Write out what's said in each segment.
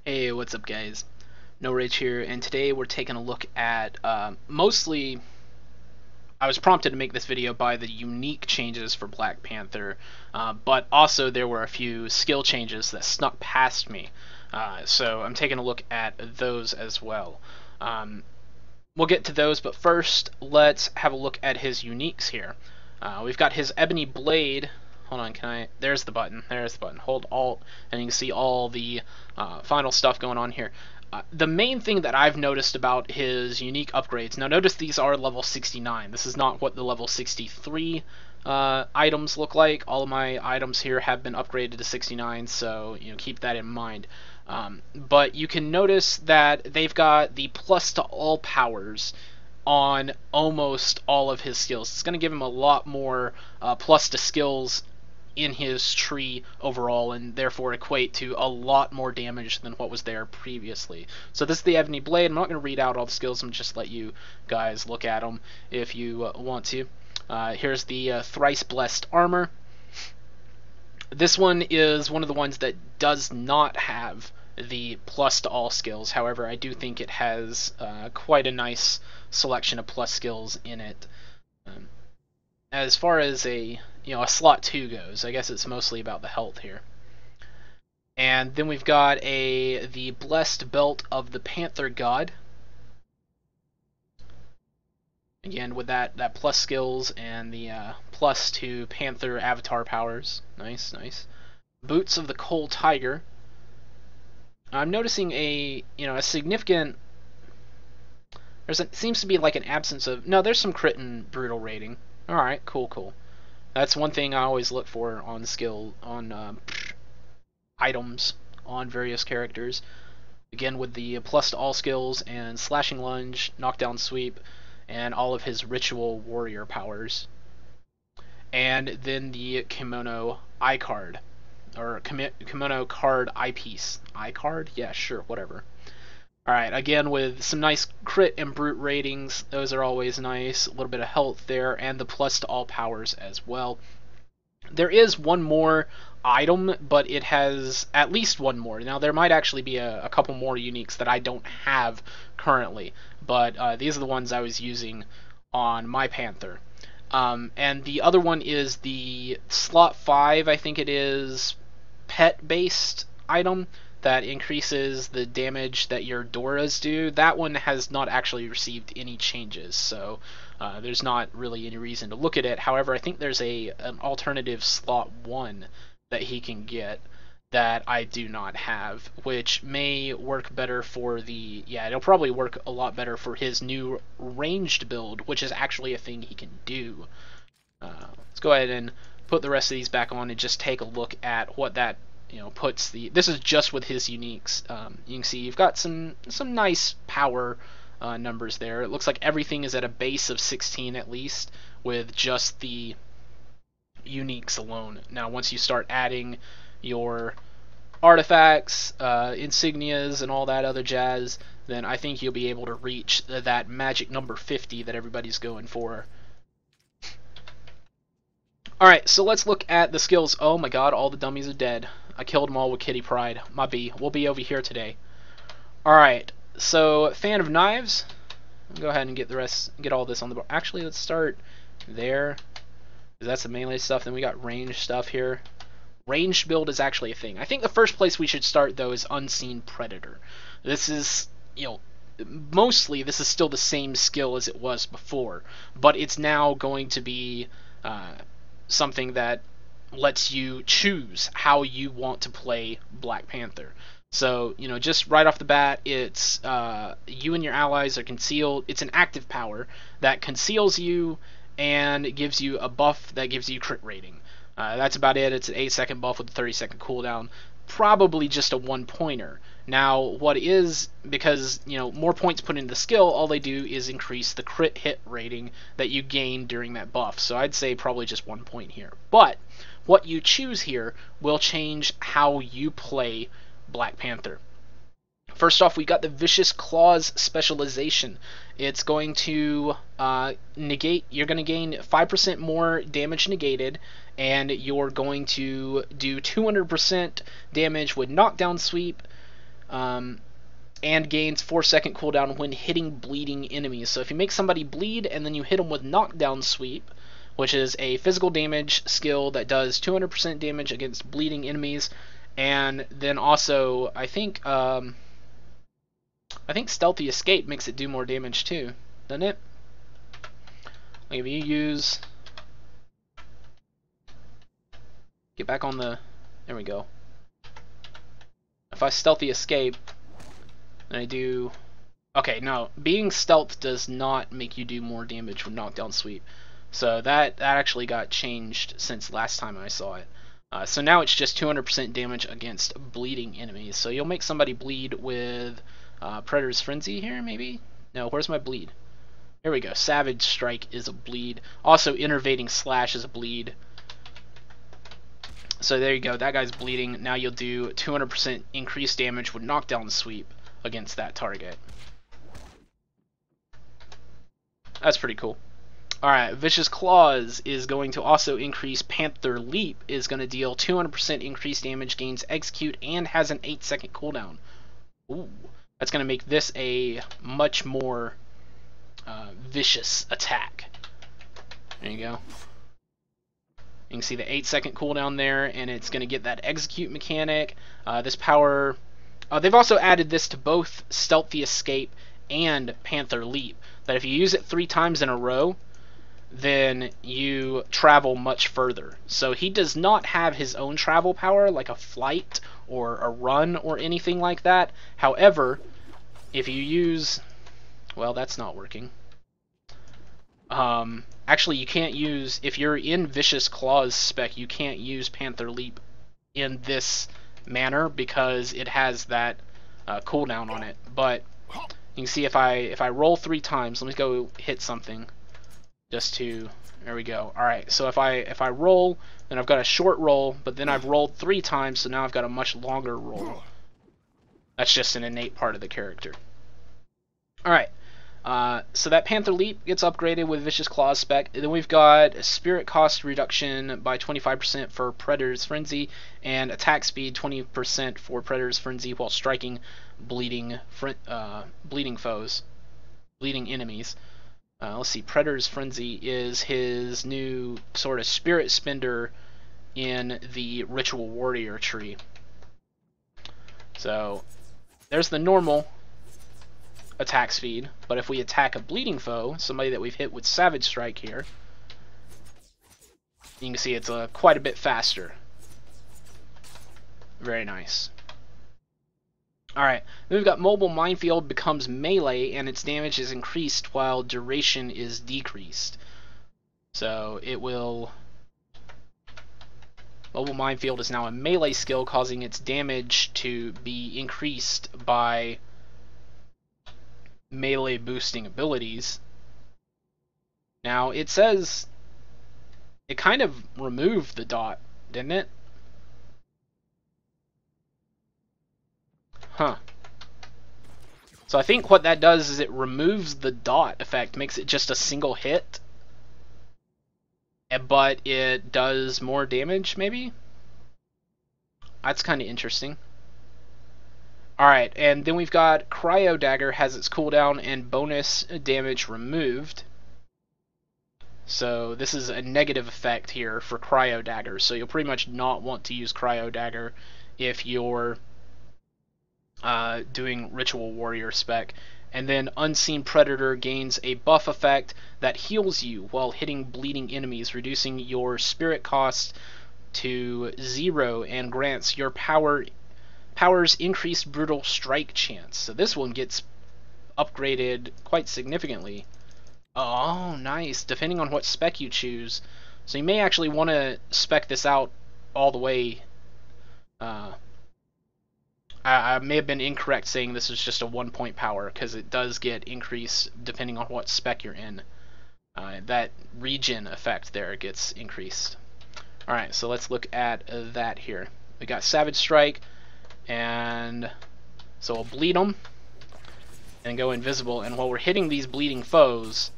Hey, what's up, guys? NullRage here, and today we're taking a look at mostly. I was prompted to make this video by the unique changes for Black Panther, but also there were a few skill changes that snuck past me. So I'm taking a look at those as well. Um, we'll get to those, but first let's have a look at his uniques here. We've got his Ebony Blade. Hold on, can I? There's the button. There's the button. Hold Alt, and you can see all the final stuff going on here. The main thing that I've noticed about his unique upgrades. Now, notice these are level 69. This is not what the level 63 items look like. All of my items here have been upgraded to 69, so keep that in mind. But you can notice that they've got the plus to all powers on almost all of his skills. It's going to give him a lot more plus to skills in his tree overall, and therefore equate to a lot more damage than what was there previously. So this is the Ebony Blade. I'm not going to read out all the skills. I'm just let you guys look at them if you want to. Here's the Thrice Blessed Armor. This one is one of the ones that does not have the plus to all skills. However, I do think it has quite a nice selection of plus skills in it. As far as a slot 2 goes, I guess it's mostly about the health here. And then we've got the Blessed Belt of the Panther God. Again, with that plus skills and the plus to Panther avatar powers. Nice, nice. Boots of the Coal Tiger. I'm noticing a significant. Seems to be like an absence of. No, there's some crit and brutal rating. All right, cool, cool. That's one thing I always look for on items on various characters. Again, with the plus to all skills and slashing lunge, knockdown sweep, and all of his ritual warrior powers. And then the kimono eye card, or kimono card eyepiece. Eye card? Yeah, sure, whatever. Alright, again with some nice crit and brute ratings, those are always nice, a little bit of health there, and the plus to all powers as well. There is one more item, but it has at least one more. Now there might actually be a couple more uniques that I don't have currently, but these are the ones I was using on my Panther. And the other one is the slot 5, I think it is, pet-based item that increases the damage that your Doras do. That one has not actually received any changes, so there's not really any reason to look at it. However, I think there's an alternative slot 1 that he can get that I do not have, which may work better for it'll probably work a lot better for his new ranged build, which is actually a thing he can do. Let's go ahead and put the rest of these back on and just take a look at what that puts this is just with his uniques. You can see you've got some nice power numbers there. It looks like everything is at a base of 16 at least, with just the uniques alone. Now once you start adding your artifacts, insignias, and all that other jazz, then I think you'll be able to reach that magic number 50 that everybody's going for. Alright, so let's look at the skills. Oh my god, all the dummies are dead. I killed them all with Kitty Pride. My B. We'll be over here today. Alright, so Fan of Knives. Go ahead and get all this on the board. Actually, let's start there. That's the melee stuff. Then we got ranged stuff here. Ranged build is actually a thing. I think the first place we should start, though, is Unseen Predator. This is, mostly this is still the same skill as it was before, but it's now going to be something that lets you choose how you want to play Black Panther. So, just right off the bat, it's you and your allies are concealed. It's an active power that conceals you and gives you a buff that gives you crit rating. That's about it. It's an 8-second buff with a 30-second cooldown. Probably just a 1-pointer. Now, what is, because, more points put into the skill, all they do is increase the crit hit rating that you gain during that buff. So I'd say probably just 1 point here. But what you choose here will change how you play Black Panther. First off, we got the Vicious Claws specialization. It's going to negate. You're going to gain 5% more damage negated, and you're going to do 200% damage with knockdown sweep, and gains 4-second cooldown when hitting bleeding enemies. So if you make somebody bleed and then you hit them with knockdown sweep, which is a physical damage skill that does 200% damage against bleeding enemies, and then also I think stealthy escape makes it do more damage too, doesn't it? Like if you use, get back on the, there we go. If I stealthy escape, and I do, okay, no, being stealth does not make you do more damage with knockdown sweep. So that actually got changed since last time I saw it. So now it's just 200% damage against bleeding enemies. So you'll make somebody bleed with Predator's Frenzy here, maybe? No, where's my bleed? There we go. Savage Strike is a bleed. Also, Innervating Slash is a bleed. So there you go. That guy's bleeding. Now you'll do 200% increased damage with knockdown sweep against that target. That's pretty cool. Alright, Vicious Claws is going to also increase. Panther Leap is going to deal 200% increased damage, gains Execute, and has an 8-second cooldown. Ooh, that's going to make this a much more vicious attack. There you go. You can see the 8-second cooldown there, and it's going to get that Execute mechanic. This power... they've also added this to both Stealthy Escape and Panther Leap. That if you use it 3 times in a row, then you travel much further. So he does not have his own travel power, like a flight or a run or anything like that. However, if you use... well, that's not working. Actually, you can't use... if you're in Vicious Claws spec, you can't use Panther Leap in this manner because it has that cooldown on it. But you can see if I roll 3 times, let me go hit something just to, there we go. Alright, so if I roll, then I've got a short roll, but then I've rolled 3 times, so now I've got a much longer roll. That's just an innate part of the character. Alright, so that Panther Leap gets upgraded with Vicious Claws spec. Then we've got Spirit Cost Reduction by 25% for Predator's Frenzy, and Attack Speed 20% for Predator's Frenzy while striking bleeding foes, bleeding enemies. Let's see, Predator's Frenzy is his new sort of Spirit Spender in the Ritual Warrior tree. So, there's the normal attack speed, but if we attack a bleeding foe, somebody that we've hit with Savage Strike here, you can see it's quite a bit faster. Very nice. Alright, then we've got Mobile Minefield becomes melee, and its damage is increased while duration is decreased. So it will... Mobile Minefield is now a melee skill, causing its damage to be increased by melee boosting abilities. Now, it says it kind of removed the dot, didn't it? Huh. So I think what that does is it removes the dot effect, makes it just a single hit, but it does more damage, maybe? That's kind of interesting. Alright, and then we've got Cryo Dagger has its cooldown and bonus damage removed. So this is a negative effect here for Cryo Dagger, so you'll pretty much not want to use Cryo Dagger if you're doing Ritual Warrior spec. And then Unseen Predator gains a buff effect that heals you while hitting bleeding enemies, reducing your spirit cost to 0 and grants your powers increased brutal strike chance. So this one gets upgraded quite significantly. Oh, nice. Depending on what spec you choose. So you may actually want to spec this out all the way. I may have been incorrect saying this is just a 1-point power, because it does get increased depending on what spec you're in. That regen effect there gets increased. Alright, so let's look at that here. We got Savage Strike, and so we'll bleed them and go invisible, and while we're hitting these bleeding foes,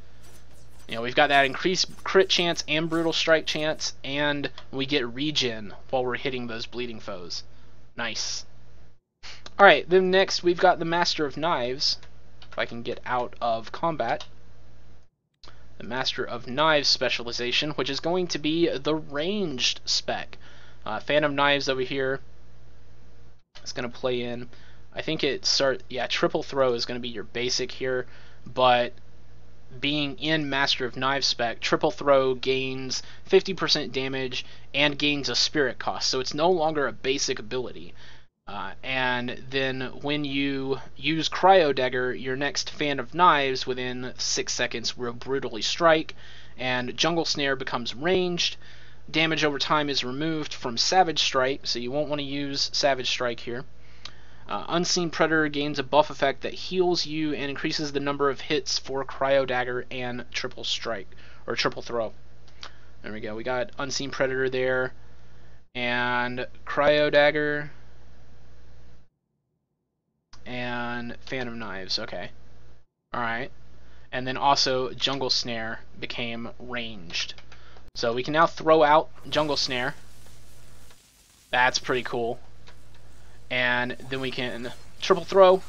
you know, we've got that increased crit chance and brutal strike chance, and we get regen while we're hitting those bleeding foes. Nice. Alright, then next we've got the Master of Knives. If I can get out of combat. The Master of Knives specialization, which is going to be the ranged spec. Phantom Knives over here is going to play in. I think triple throw is going to be your basic here, but being in Master of Knives spec, triple throw gains 50% damage and gains a spirit cost, so it's no longer a basic ability. And then when you use Cryo Dagger, your next Fan of Knives within 6 seconds will brutally strike, and Jungle Snare becomes ranged. Damage over time is removed from Savage Strike, so you won't want to use Savage Strike here. Unseen Predator gains a buff effect that heals you and increases the number of hits for Cryo Dagger and Triple Strike, or Triple Throw. There we go, we got Unseen Predator there, and Cryo Dagger, and Phantom Knives, okay. Alright. And then also Jungle Snare became ranged. So we can now throw out Jungle Snare. That's pretty cool. And then we can triple throw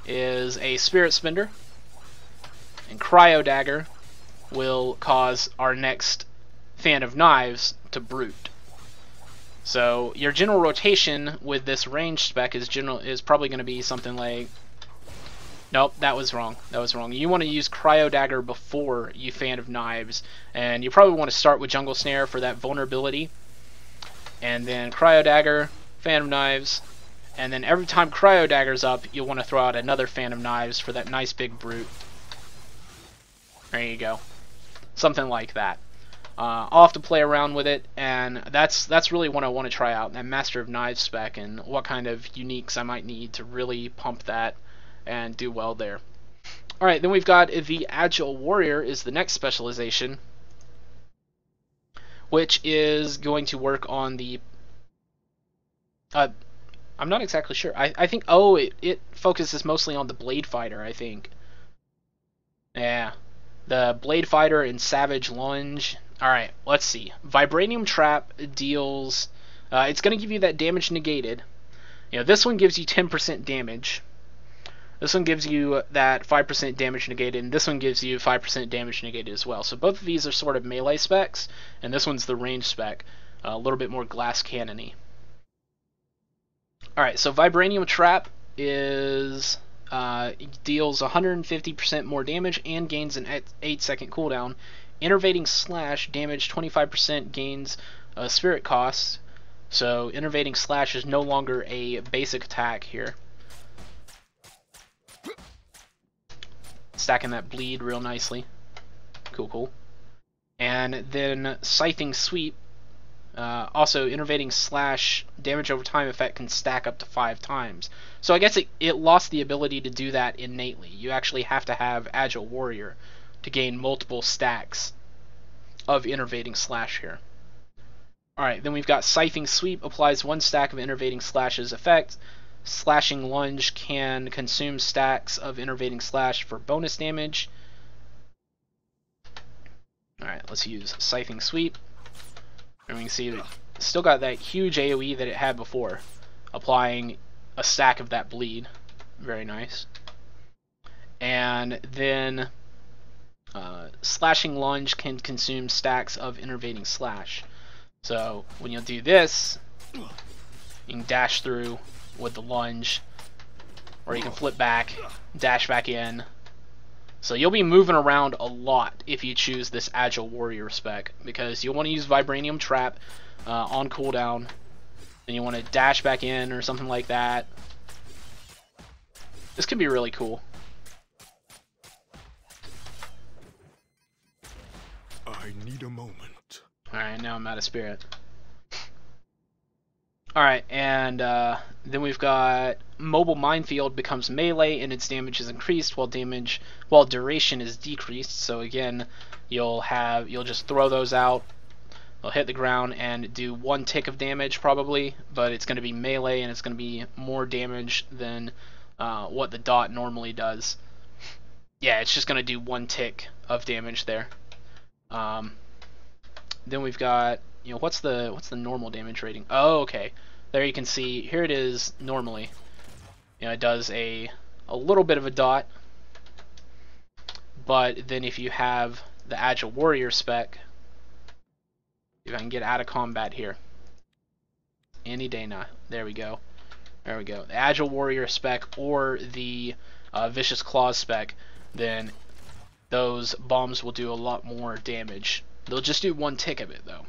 is a Spirit Spender. And Cryo Dagger will cause our next Fan of Knives to brute. So your general rotation with this range spec is probably going to be something like... Nope, that was wrong. That was wrong. You want to use Cryo Dagger before you Fan of Knives, and you probably want to start with Jungle Snare for that vulnerability, and then Cryo Dagger, Fan of Knives, and then every time Cryo Dagger's up, you'll want to throw out another Fan of Knives for that nice big brute. There you go. Something like that. I'll have to play around with it, and that's really what I want to try out, that Master of Knives spec, and what kind of uniques I might need to really pump that and do well there. Alright, then we've got the Agile Warrior is the next specialization, which is going to work on the... I'm not exactly sure. I think... Oh, it focuses mostly on the Blade Fighter, I think. Yeah. The Blade Fighter and Savage Lunge... Alright, let's see. Vibranium Trap deals... it's going to give you that damage negated. You know, this one gives you 10% damage. This one gives you that 5% damage negated, and this one gives you 5% damage negated as well. So both of these are sort of melee specs, and this one's the range spec. A little bit more glass cannon-y. Alright, so Vibranium Trap is... deals 150% more damage and gains an 8-second cooldown. Innervating Slash, damage 25%, gains a spirit cost. So Innervating Slash is no longer a basic attack here. Stacking that bleed real nicely. Cool, cool. And then Scything Sweep. Also, Innervating Slash, damage over time effect can stack up to 5 times. So I guess it lost the ability to do that innately. You actually have to have Agile Warrior to gain multiple stacks of Innervating Slash here. Alright, then we've got Scything Sweep, applies 1 stack of Innervating Slash's effect. Slashing Lunge can consume stacks of Innervating Slash for bonus damage. Alright, let's use Scything Sweep. And we can see it still got that huge AoE that it had before, applying a stack of that bleed. Very nice. And then Slashing Lunge can consume stacks of Innervating Slash. So when you'll do this, you can dash through with the lunge, or you can flip back, dash back in. So you'll be moving around a lot if you choose this Agile Warrior spec, because you'll want to use Vibranium Trap on cooldown, and you want to dash back in or something like that. This could be really cool. I need a moment. Alright, now I'm out of spirit. Alright, and then we've got Mobile Minefield becomes melee and its damage is increased while duration is decreased. So again, you'll just throw those out. They'll hit the ground and do 1 tick of damage probably, but it's going to be melee and it's going to be more damage than what the dot normally does. Yeah, it's just going to do 1 tick of damage there. Then we've got, what's the normal damage rating? Oh, okay. There you can see, here it is normally. it does a little bit of a dot. But then if you have the Agile Warrior spec, if I can get out of combat here, any day now. There we go. There we go. The Agile Warrior spec or the Vicious Claws spec, then those bombs will do a lot more damage. They'll just do 1 tick of it, though.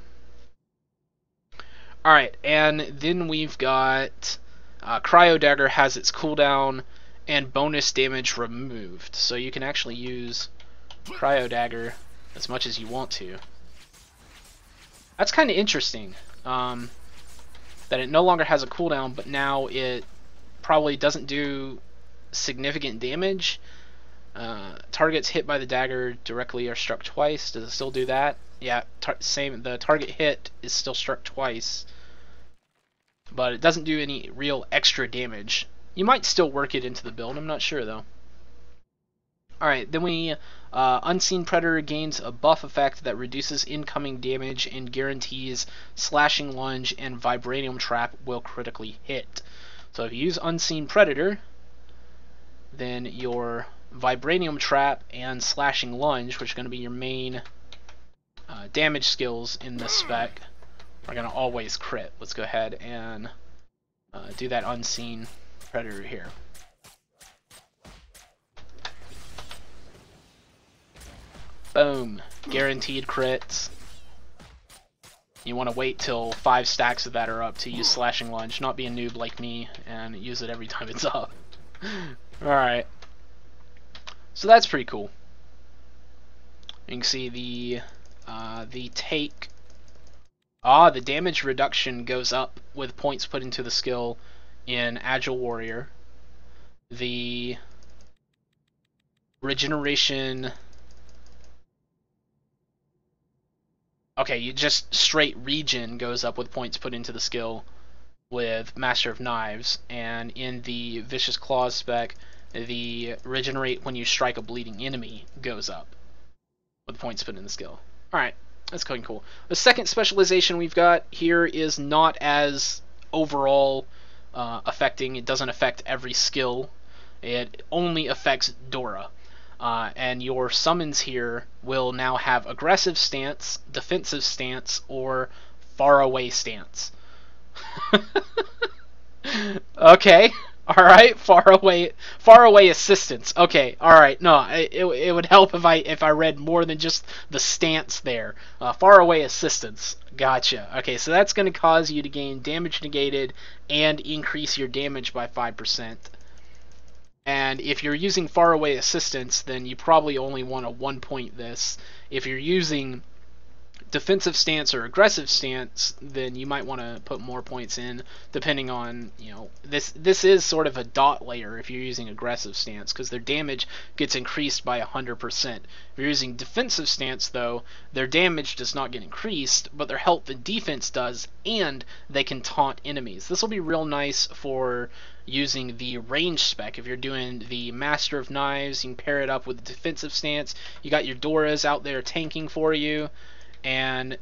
Alright, and then we've got Cryo Dagger has its cooldown and bonus damage removed. So you can actually use Cryo Dagger as much as you want to. That's kind of interesting. That it no longer has a cooldown, but now it probably doesn't do significant damage. Targets hit by the dagger directly are struck twice. Does it still do that? Yeah, same. The target hit is still struck twice, but it doesn't do any real extra damage. You might still work it into the build. I'm not sure though. Alright, then we Unseen Predator gains a buff effect that reduces incoming damage and guarantees Slashing Lunge and Vibranium Trap will critically hit. So if you use Unseen Predator, then your Vibranium Trap and Slashing Lunge, which are going to be your main damage skills in this spec, are going to always crit. Let's go ahead and do that Unseen Predator here. Boom. Guaranteed crits. You want to wait till 5 stacks of that are up to use Slashing Lunge, not be a noob like me and use it every time it's up. Alright. So that's pretty cool. You can see the take. The damage reduction goes up with points put into the skill in Agile Warrior. The regeneration. Okay, you just straight regen goes up with points put into the skill with Master of Knives, and in the Vicious Claws spec, the regenerate when you strike a bleeding enemy goes up with points put in the skill. Alright, that's kind of cool. The second specialization we've got here is not as overall affecting. It doesn't affect every skill. It only affects Dora. And your summons here will now have aggressive stance, defensive stance, or far away stance. Okay, all right, far away assistance. Okay, all right. No, it would help if I read more than just the stance there. Far away assistance. Gotcha. Okay, so that's going to cause you to gain damage negated and increase your damage by 5%. And if you're using far away assistance, then you probably only want to 1-point this. If you're using defensive stance or aggressive stance, then you might want to put more points in, depending on, this is sort of a dot layer if you're using aggressive stance, because their damage gets increased by 100%. If you're using defensive stance, though, their damage does not get increased, but their health and defense does, and they can taunt enemies. This will be real nice for using the range spec. If you're doing the Master of Knives, you can pair it up with the defensive stance. You got your Doras out there tanking for you. And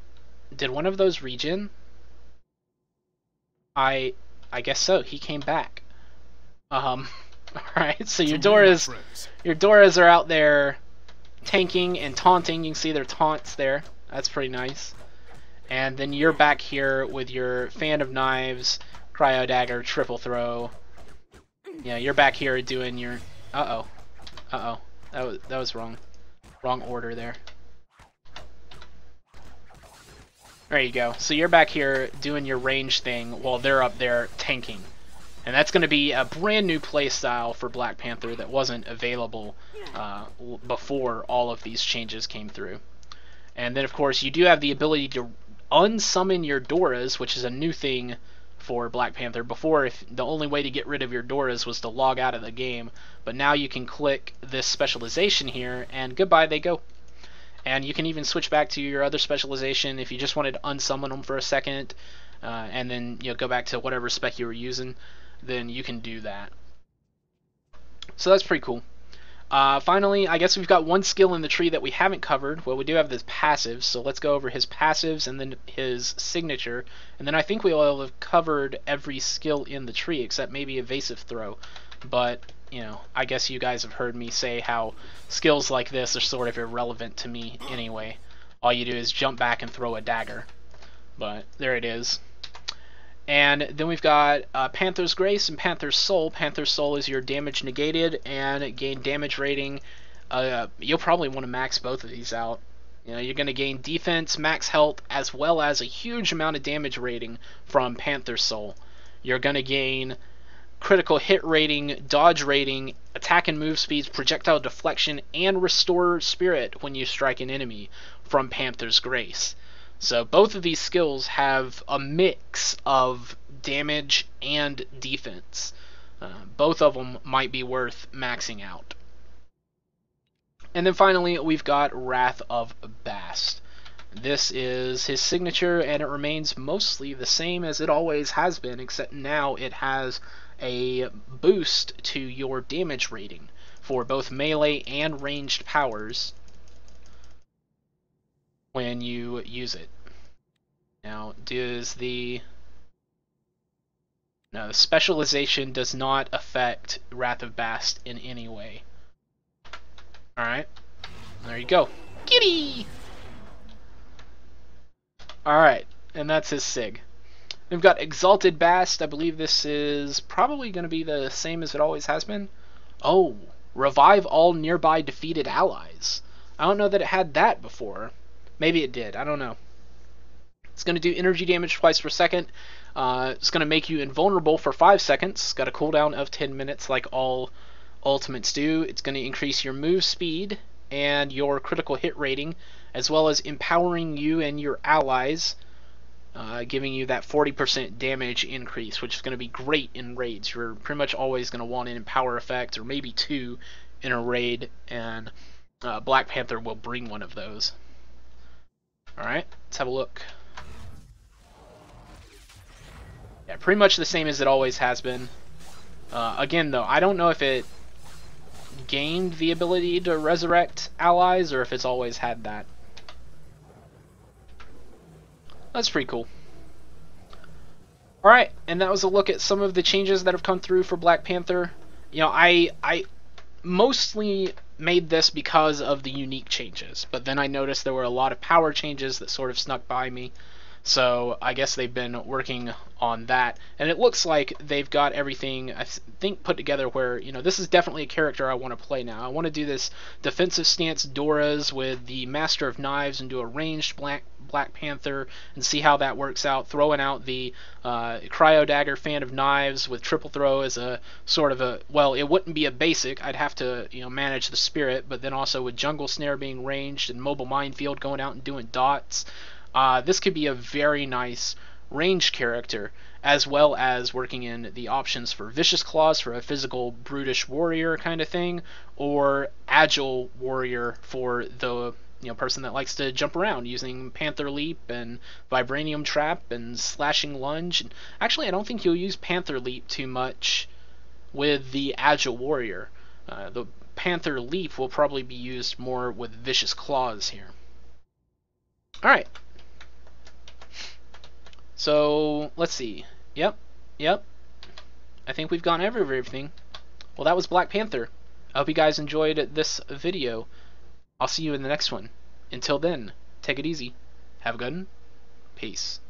did one of those regen? I guess so. He came back. Alright, so your Doras are out there tanking and taunting. You can see their taunts there. That's pretty nice. And then you're back here with your Fan of Knives, Cryo Dagger, Triple Throw. Yeah, you're back here doing your... Uh-oh. That was wrong. Wrong order there. There you go. So you're back here doing your range thing while they're up there tanking. And that's going to be a brand new playstyle for Black Panther that wasn't available before all of these changes came through. And then, of course, you do have the ability to unsummon your Doras, which is a new thing for Black Panther. Before, if the only way to get rid of your Doras was to log out of the game. But now you can click this specialization here, and goodbye they go. And you can even switch back to your other specialization if you just wanted to unsummon them for a second, and then go back to whatever spec you were using, then you can do that. So that's pretty cool. Finally, I guess we've got one skill in the tree that we haven't covered. Well, we do have this passives, so let's go over his passives and then his signature. And then I think we will have covered every skill in the tree except maybe evasive throw. but I guess you guys have heard me say how skills like this are sort of irrelevant to me anyway. All you do is jump back and throw a dagger. But there it is. And then we've got Panther's Grace and Panther's Soul. Panther's Soul is your damage negated and gain damage rating. You'll probably want to max both of these out. You're going to gain defense, max health, as well as a huge amount of damage rating from Panther's Soul. You're going to gain critical hit rating, dodge rating, attack and move speeds, projectile deflection, and restore spirit when you strike an enemy from Panther's Grace. So both of these skills have a mix of damage and defense. Both of them might be worth maxing out. And then finally, we've got Wrath of Bast. This is his signature, and it remains mostly the same as it always has been, except now it has a boost to your damage rating for both melee and ranged powers when you use it. Now, the specialization does not affect Wrath of Bast in any way. Alright, there you go. Giddy! Alright, and that's his sig. We've got Exalted Bast. I believe this is probably going to be the same as it always has been. Oh, revive all nearby defeated allies. I don't know that it had that before. Maybe it did, I don't know. It's going to do energy damage twice per second. It's going to make you invulnerable for 5 seconds. It's got a cooldown of 10 minutes like all ultimates do. It's going to increase your move speed and your critical hit rating, as well as empowering you and your allies, giving you that 40% damage increase, which is going to be great in raids. You're pretty much always going to want an empower effect, or maybe 2 in a raid, and Black Panther will bring one of those. Alright, let's have a look. Yeah, pretty much the same as it always has been. Again, though, I don't know if it gained the ability to resurrect allies or if it's always had that. That's pretty cool. Alright, and that was a look at some of the changes that have come through for Black Panther. I mostly made this because of the unique changes, but then I noticed there were a lot of power changes that sort of snuck by me. So I guess they've been working on that, and it looks like they've got everything, I think, put together where, this is definitely a character I want to play now. I want to do this defensive stance Doras with the Master of Knives and do a ranged Black Panther and see how that works out, throwing out the Cryo Dagger Fan of Knives with triple throw as a sort of a, well, it wouldn't be a basic, I'd have to manage the spirit, but then also with Jungle Snare being ranged and Mobile Minefield going out and doing dots. This could be a very nice ranged character, as well as working in the options for Vicious Claws for a physical brutish warrior kind of thing, or Agile warrior for the person that likes to jump around using Panther Leap and Vibranium Trap and Slashing Lunge. And actually, I don't think you'll use Panther Leap too much with the Agile warrior. The Panther Leap will probably be used more with Vicious Claws here. Alright. So, let's see. Yep. I think we've gone over everything. Well, that was Black Panther. I hope you guys enjoyed this video. I'll see you in the next one. Until then, take it easy. Have a good one. Peace.